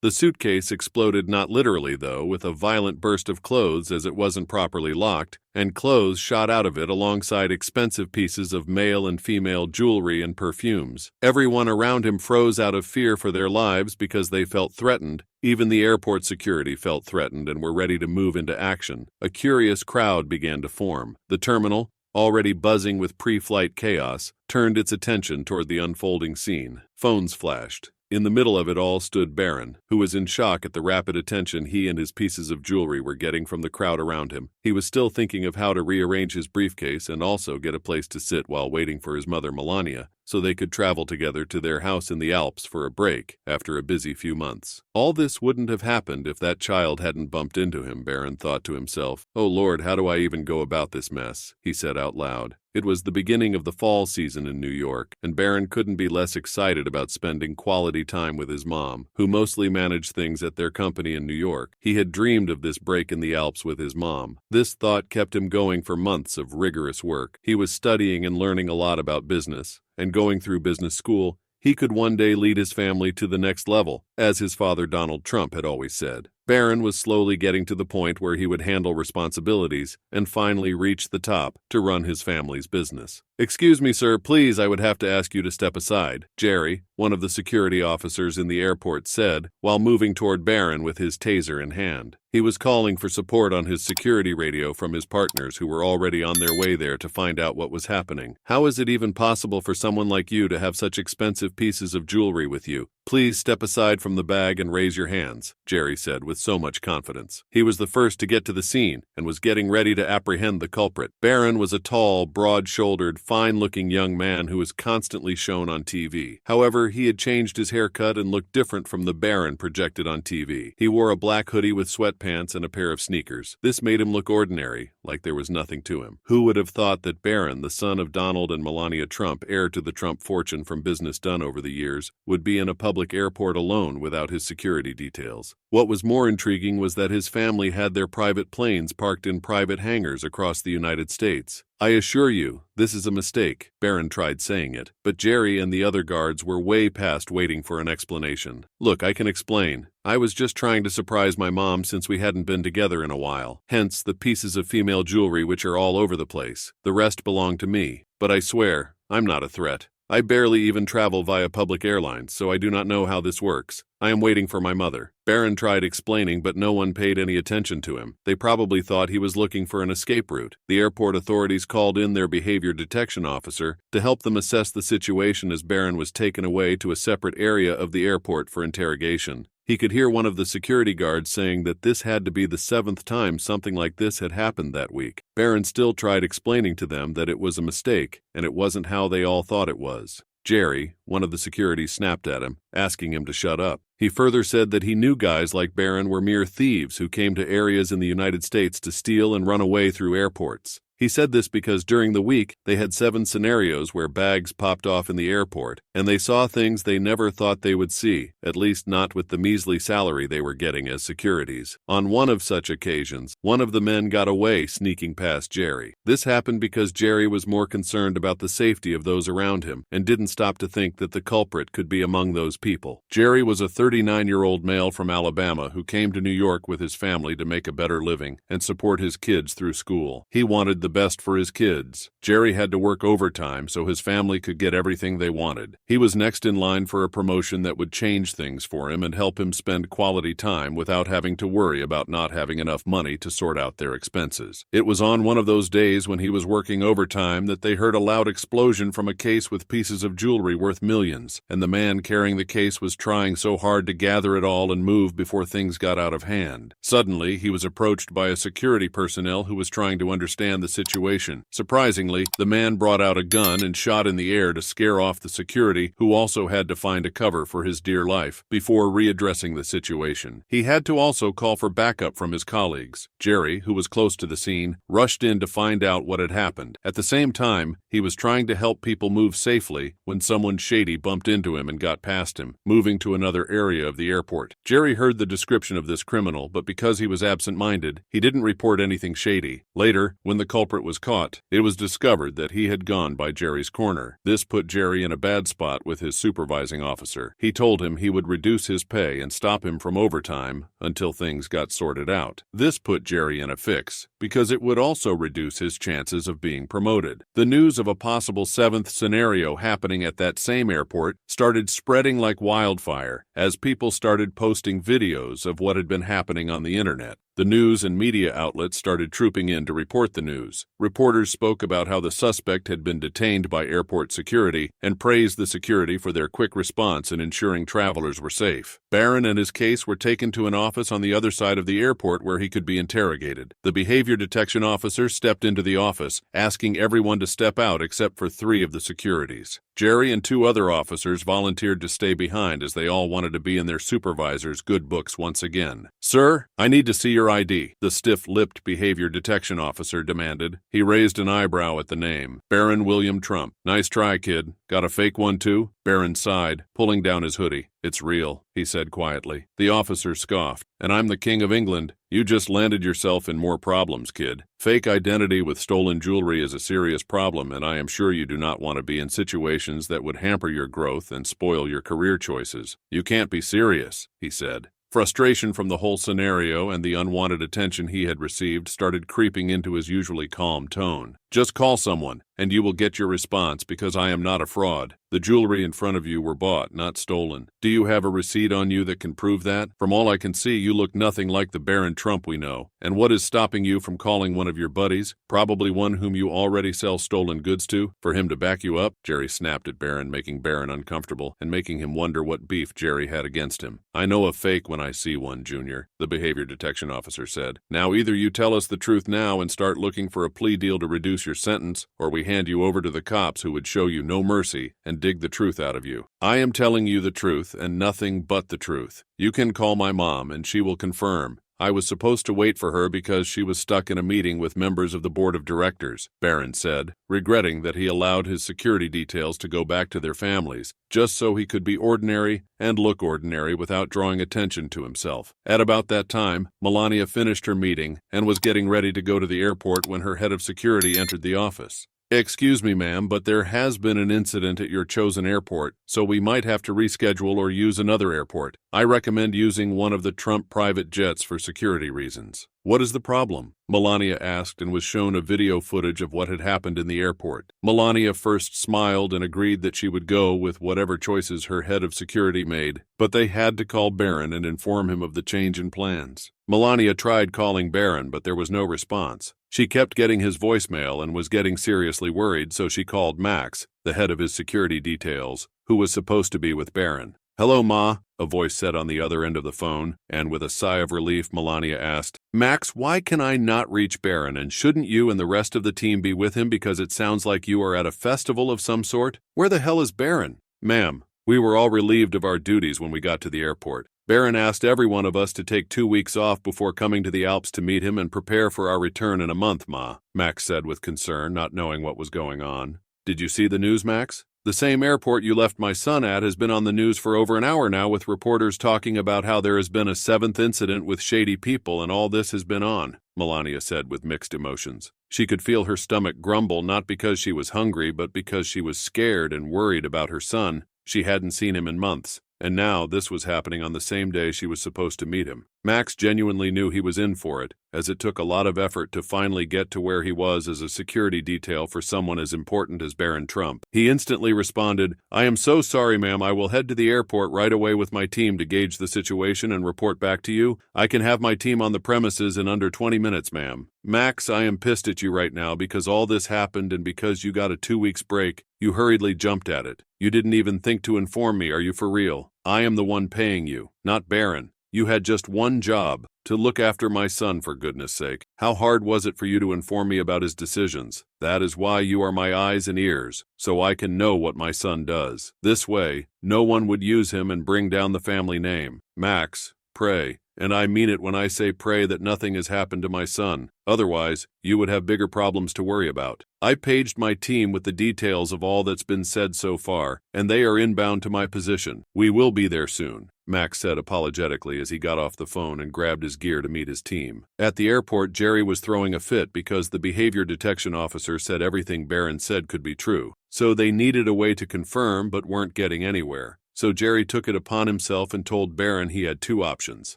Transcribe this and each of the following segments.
The suitcase exploded not literally, though, with a violent burst of clothes as it wasn't properly locked, and clothes shot out of it alongside expensive pieces of male and female jewelry and perfumes. Everyone around him froze out of fear for their lives because they felt threatened. Even the airport security felt threatened and were ready to move into action. A curious crowd began to form. The terminal, already buzzing with pre-flight chaos, turned its attention toward the unfolding scene. Phones flashed. In the middle of it all stood Barron, who was in shock at the rapid attention he and his pieces of jewelry were getting from the crowd around him. He was still thinking of how to rearrange his briefcase and also get a place to sit while waiting for his mother Melania, so they could travel together to their house in the Alps for a break after a busy few months. All this wouldn't have happened if that child hadn't bumped into him, Barron thought to himself. "Oh Lord, how do I even go about this mess?" he said out loud. It was the beginning of the fall season in New York, and Barron couldn't be less excited about spending quality time with his mom, who mostly managed things at their company in New York. He had dreamed of this break in the Alps with his mom. This thought kept him going for months of rigorous work. He was studying and learning a lot about business, and going through business school, he could one day lead his family to the next level, as his father Donald Trump had always said. Barron was slowly getting to the point where he would handle responsibilities and finally reach the top to run his family's business. "Excuse me, sir, please, I would have to ask you to step aside," Jerry, one of the security officers in the airport, said, while moving toward Barron with his taser in hand. He was calling for support on his security radio from his partners who were already on their way there to find out what was happening. "How is it even possible for someone like you to have such expensive pieces of jewelry with you? Please step aside from the bag and raise your hands," Jerry said with so much confidence. He was the first to get to the scene and was getting ready to apprehend the culprit. Barron was a tall, broad-shouldered, fine-looking young man who was constantly shown on TV. However, he had changed his haircut and looked different from the Barron projected on TV. He wore a black hoodie with sweatpants and a pair of sneakers. This made him look ordinary, like there was nothing to him. Who would have thought that Barron, the son of Donald and Melania Trump, heir to the Trump fortune from business done over the years, would be in a public airport alone without his security details? What was more intriguing was that his family had their private planes parked in private hangars across the United States. "I assure you, this is a mistake," Barron tried saying it, but Jerry and the other guards were way past waiting for an explanation. "Look, I can explain. I was just trying to surprise my mom since we hadn't been together in a while. Hence the pieces of female jewelry which are all over the place. The rest belong to me. But I swear, I'm not a threat. I barely even travel via public airlines, so I do not know how this works. I am waiting for my mother." Barron tried explaining, but no one paid any attention to him. They probably thought he was looking for an escape route. The airport authorities called in their behavior detection officer to help them assess the situation as Barron was taken away to a separate area of the airport for interrogation. He could hear one of the security guards saying that this had to be the 7th time something like this had happened that week. Barron still tried explaining to them that it was a mistake, and it wasn't how they all thought it was. Jerry, one of the security, snapped at him, asking him to shut up. He further said that he knew guys like Barron were mere thieves who came to areas in the United States to steal and run away through airports. He said this because during the week, they had 7 scenarios where bags popped off in the airport, and they saw things they never thought they would see, at least not with the measly salary they were getting as securities. On one of such occasions, one of the men got away sneaking past Jerry. This happened because Jerry was more concerned about the safety of those around him and didn't stop to think that the culprit could be among those people. Jerry was a 39-year-old male from Alabama who came to New York with his family to make a better living and support his kids through school. He wanted the best for his kids. Jerry had to work overtime so his family could get everything they wanted. He was next in line for a promotion that would change things for him and help him spend quality time without having to worry about not having enough money to sort out their expenses. It was on one of those days when he was working overtime that they heard a loud explosion from a case with pieces of jewelry worth millions, and the man carrying the case was trying so hard to gather it all and move before things got out of hand. Suddenly, he was approached by a security personnel who was trying to understand the situation. Surprisingly, the man brought out a gun and shot in the air to scare off the security, who also had to find a cover for his dear life before readdressing the situation. He had to also call for backup from his colleagues. Jerry, who was close to the scene, rushed in to find out what had happened. At the same time, he was trying to help people move safely when someone shady bumped into him and got past him, moving to another area of the airport. Jerry heard the description of this criminal, but because he was absent-minded, he didn't report anything shady. Later, when the culprit culprit was caught, it was discovered that he had gone by Jerry's corner. This put Jerry in a bad spot with his supervising officer. He told him he would reduce his pay and stop him from overtime until things got sorted out. This put Jerry in a fix, because it would also reduce his chances of being promoted. The news of a possible seventh scenario happening at that same airport started spreading like wildfire as people started posting videos of what had been happening on the internet. The news and media outlets started trooping in to report the news. Reporters spoke about how the suspect had been detained by airport security and praised the security for their quick response in ensuring travelers were safe. Barron and his case were taken to an office on the other side of the airport where he could be interrogated. The behavior detection officer stepped into the office, asking everyone to step out except for 3 of the securities. Jerry and 2 other officers volunteered to stay behind as they all wanted to be in their supervisor's good books once again. "Sir, I need to see your ID," the stiff-lipped behavior detection officer demanded. He raised an eyebrow at the name. "Barron William Trump." "Nice try, kid. Got a fake one, too?" Barron sighed, pulling down his hoodie. "It's real," he said quietly. The officer scoffed. "And I'm the King of England. You just landed yourself in more problems, kid. Fake identity with stolen jewelry is a serious problem, and I am sure you do not want to be in situations that would hamper your growth and spoil your career choices. You can't be serious," he said. Frustration from the whole scenario and the unwanted attention he had received started creeping into his usually calm tone. "Just call someone, and you will get your response because I am not a fraud. The jewelry in front of you were bought, not stolen. Do you have a receipt on you that can prove that? From all I can see, you look nothing like the Barron Trump we know. And what is stopping you from calling one of your buddies, probably one whom you already sell stolen goods to, for him to back you up?" Jerry snapped at Barron, making Barron uncomfortable and making him wonder what beef Jerry had against him. "I know a fake when I see one, Junior," the behavior detection officer said. "Now either you tell us the truth now and start looking for a plea deal to reduce your sentence, or we hand you over to the cops who would show you no mercy and dig the truth out of you." "I am telling you the truth and nothing but the truth. You can call my mom and she will confirm. I was supposed to wait for her because she was stuck in a meeting with members of the board of directors," Barron said, regretting that he allowed his security details to go back to their families, just so he could be ordinary and look ordinary without drawing attention to himself. At about that time, Melania finished her meeting and was getting ready to go to the airport when her head of security entered the office. "Excuse me, ma'am, but there has been an incident at your chosen airport, so we might have to reschedule or use another airport. I recommend using one of the Trump private jets for security reasons." "What is the problem?" Melania asked and was shown a video footage of what had happened in the airport. Melania first smiled and agreed that she would go with whatever choices her head of security made, but they had to call Barron and inform him of the change in plans. Melania tried calling Barron, but there was no response. She kept getting his voicemail and was getting seriously worried, so she called Max, the head of his security details, who was supposed to be with Barron. "Hello, Ma," a voice said on the other end of the phone, and with a sigh of relief, Melania asked, "Max, why can I not reach Barron, and shouldn't you and the rest of the team be with him because it sounds like you are at a festival of some sort? Where the hell is Barron?" "Ma'am, we were all relieved of our duties when we got to the airport. Barron asked every one of us to take 2 weeks off before coming to the Alps to meet him and prepare for our return in a month, Ma," Max said with concern, not knowing what was going on. "Did you see the news, Max? The same airport you left my son at has been on the news for over an hour now, with reporters talking about how there has been a 7th incident with shady people, and all this has been on," Melania said with mixed emotions. She could feel her stomach grumble, not because she was hungry, but because she was scared and worried about her son. She hadn't seen him in months, and now this was happening on the same day she was supposed to meet him. Max genuinely knew he was in for it, as it took a lot of effort to finally get to where he was as a security detail for someone as important as Barron Trump. He instantly responded, "I am so sorry, ma'am. I will head to the airport right away with my team to gauge the situation and report back to you. I can have my team on the premises in under 20 minutes, ma'am." "Max, I am pissed at you right now because all this happened, and because you got a 2 weeks break, you hurriedly jumped at it. You didn't even think to inform me. Are you for real? I am the one paying you, not Barron. You had just one job, to look after my son, for goodness sake. How hard was it for you to inform me about his decisions? That is why you are my eyes and ears, so I can know what my son does. This way, no one would use him and bring down the family name. Max, pray, and I mean it when I say pray that nothing has happened to my son. Otherwise, you would have bigger problems to worry about. I paged my team with the details of all that's been said so far, and they are inbound to my position. We will be there soon," Max said apologetically as he got off the phone and grabbed his gear to meet his team. At the airport, Jerry was throwing a fit because the behavior detection officer said everything Barron said could be true. So they needed a way to confirm but weren't getting anywhere. So Jerry took it upon himself and told Barron he had two options: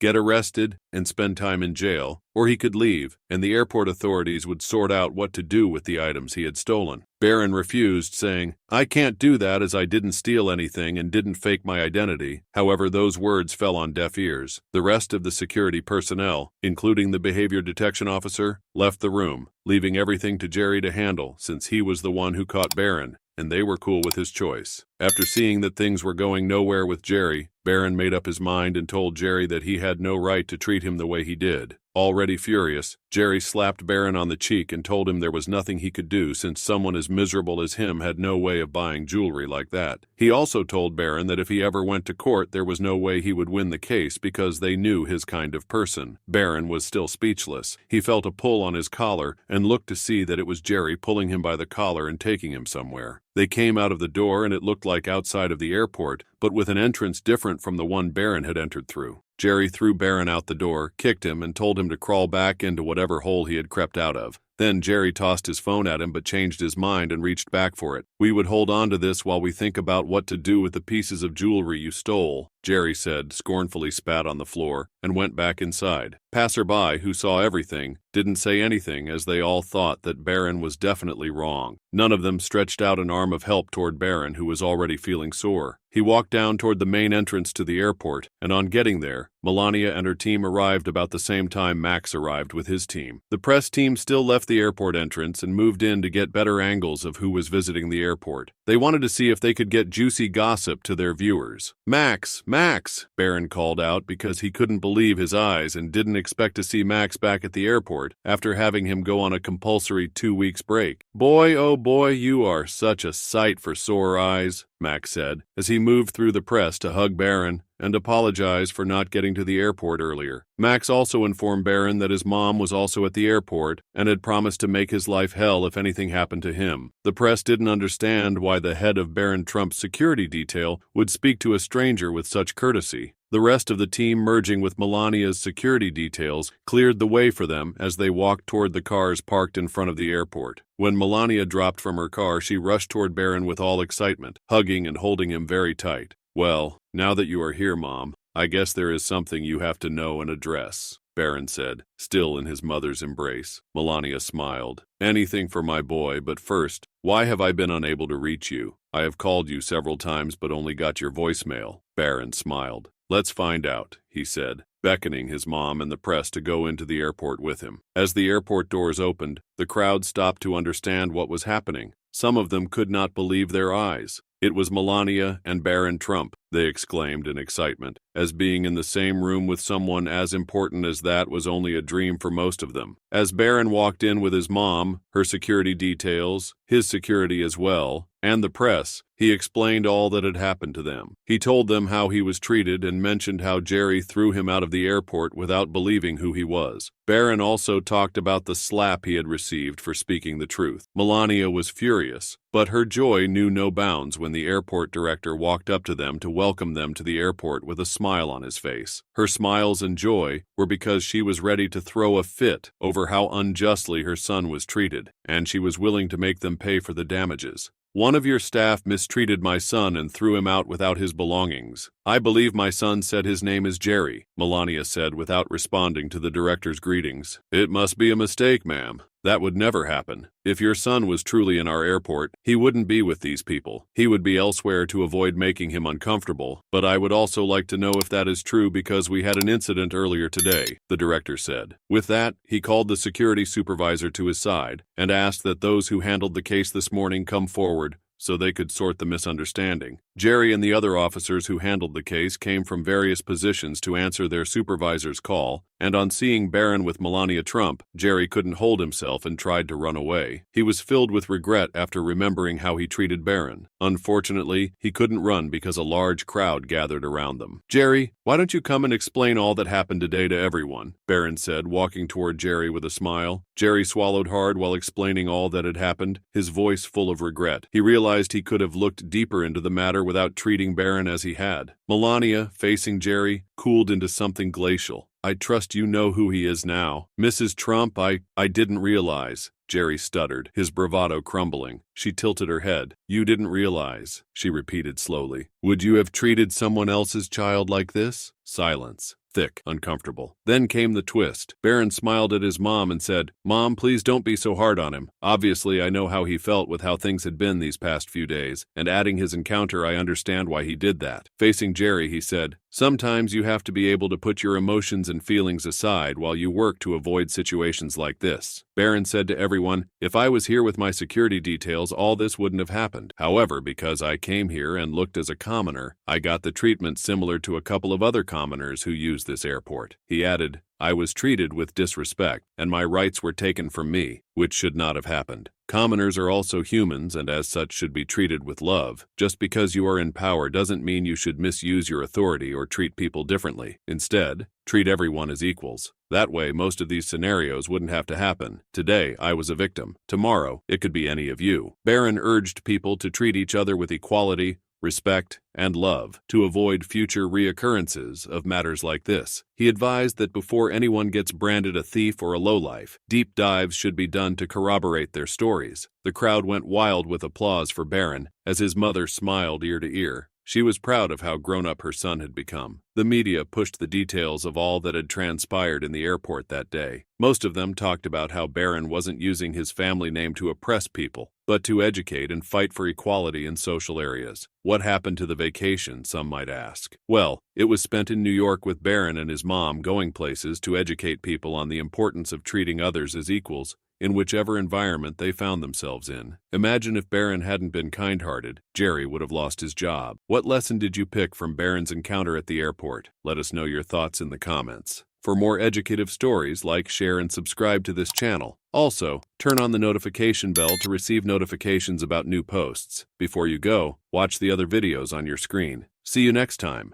get arrested and spend time in jail, or he could leave, and the airport authorities would sort out what to do with the items he had stolen. Barron refused, saying, "I can't do that as I didn't steal anything and didn't fake my identity." However, those words fell on deaf ears. The rest of the security personnel, including the behavior detection officer, left the room, leaving everything to Jerry to handle since he was the one who caught Barron, and they were cool with his choice. After seeing that things were going nowhere with Jerry, Barron made up his mind and told Jerry that he had no right to treat him the way he did. Already furious, Jerry slapped Barron on the cheek and told him there was nothing he could do since someone as miserable as him had no way of buying jewelry like that. He also told Barron that if he ever went to court, there was no way he would win the case because they knew his kind of person. Barron was still speechless. He felt a pull on his collar and looked to see that it was Jerry pulling him by the collar and taking him somewhere. They came out of the door and it looked like outside of the airport, but with an entrance different from the one Barron had entered through. Jerry threw Barron out the door, kicked him, and told him to crawl back into whatever hole he had crept out of. Then Jerry tossed his phone at him but changed his mind and reached back for it. "We would hold on to this while we think about what to do with the pieces of jewelry you stole," Jerry said, scornfully spat on the floor, and went back inside. Passerby, who saw everything, didn't say anything as they all thought that Barron was definitely wrong. None of them stretched out an arm of help toward Barron, who was already feeling sore. He walked down toward the main entrance to the airport, and on getting there, Melania and her team arrived about the same time Max arrived with his team. The press team still left the airport entrance and moved in to get better angles of who was visiting the airport. They wanted to see if they could get juicy gossip to their viewers. "Max! Max!" Barron called out because he couldn't believe his eyes and didn't expect to see Max back at the airport after having him go on a compulsory 2 weeks break. "Boy, oh boy, you are such a sight for sore eyes," Max said, as he moved through the press to hug Barron and apologize for not getting to the airport earlier. Max also informed Barron that his mom was also at the airport and had promised to make his life hell if anything happened to him. The press didn't understand why the head of Barron Trump's security detail would speak to a stranger with such courtesy. The rest of the team, merging with Melania's security details, cleared the way for them as they walked toward the cars parked in front of the airport. When Melania dropped from her car, she rushed toward Barron with all excitement, hugging and holding him very tight. "Well, now that you are here, Mom, I guess there is something you have to know and address," Barron said, still in his mother's embrace. Melania smiled. "Anything for my boy, but first, why have I been unable to reach you? I have called you several times but only got your voicemail." Barron smiled. "Let's find out," he said, beckoning his mom and the press to go into the airport with him. As the airport doors opened, the crowd stopped to understand what was happening. Some of them could not believe their eyes. It was Melania and Barron Trump, they exclaimed in excitement, as being in the same room with someone as important as that was only a dream for most of them. As Barron walked in with his mom, her security details, his security as well, and the press, he explained all that had happened to them. He told them how he was treated and mentioned how Jerry threw him out of the airport without believing who he was. Barron also talked about the slap he had received for speaking the truth. Melania was furious, but her joy knew no bounds when the airport director walked up to them to welcome them to the airport with a smile on his face. Her smiles and joy were because she was ready to throw a fit over how unjustly her son was treated, and she was willing to make them pay for the damages. "One of your staff mistreated my son and threw him out without his belongings. I believe my son said his name is Jerry," Melania said without responding to the director's greetings. "It must be a mistake, ma'am. That would never happen. If your son was truly in our airport, he wouldn't be with these people. He would be elsewhere to avoid making him uncomfortable. But I would also like to know if that is true because we had an incident earlier today," the director said. With that, he called the security supervisor to his side and asked that those who handled the case this morning come forward so they could sort the misunderstanding. Jerry and the other officers who handled the case came from various positions to answer their supervisor's call, And on seeing Barron with Melania Trump, Jerry couldn't hold himself and tried to run away. He was filled with regret after remembering how he treated Barron. Unfortunately, he couldn't run because a large crowd gathered around them. "Jerry, why don't you come and explain all that happened today to everyone?" Barron said, walking toward Jerry with a smile. Jerry swallowed hard while explaining all that had happened, his voice full of regret. He realized he could have looked deeper into the matter without treating Barron as he had. Melania, facing Jerry, cooled into something glacial. "I trust you know who he is now. Mrs. Trump, I didn't realize." Jerry stuttered, his bravado crumbling. She tilted her head. "You didn't realize," she repeated slowly. "Would you have treated someone else's child like this?" Silence. Thick, uncomfortable. Then came the twist. Barron smiled at his mom and said, "Mom, please don't be so hard on him. Obviously, I know how he felt with how things had been these past few days, and adding his encounter, I understand why he did that." Facing Jerry, he said, "Sometimes you have to be able to put your emotions and feelings aside while you work to avoid situations like this." Barron said to everyone, "If I was here with my security details, all this wouldn't have happened. However, because I came here and looked as a commoner, I got the treatment similar to a couple of other commoners who use this airport." He added, "I was treated with disrespect, and my rights were taken from me, which should not have happened. Commoners are also humans and as such should be treated with love. Just because you are in power doesn't mean you should misuse your authority or treat people differently. Instead, treat everyone as equals. That way, most of these scenarios wouldn't have to happen. Today, I was a victim. Tomorrow, it could be any of you." Barron urged people to treat each other with equality, respect, and love to avoid future reoccurrences of matters like this. He advised that before anyone gets branded a thief or a lowlife, deep dives should be done to corroborate their stories. The crowd went wild with applause for Barron as his mother smiled ear to ear. She was proud of how grown-up her son had become. The media pushed the details of all that had transpired in the airport that day. Most of them talked about how Barron wasn't using his family name to oppress people, but to educate and fight for equality in social areas. What happened to the vacation, some might ask? Well, it was spent in New York with Barron and his mom going places to educate people on the importance of treating others as equals in whichever environment they found themselves in. Imagine if Barron hadn't been kind-hearted, Jerry would have lost his job. What lesson did you pick from Barron's encounter at the airport? Let us know your thoughts in the comments. For more educative stories, like, share, and subscribe to this channel. Also, turn on the notification bell to receive notifications about new posts. Before you go, watch the other videos on your screen. See you next time.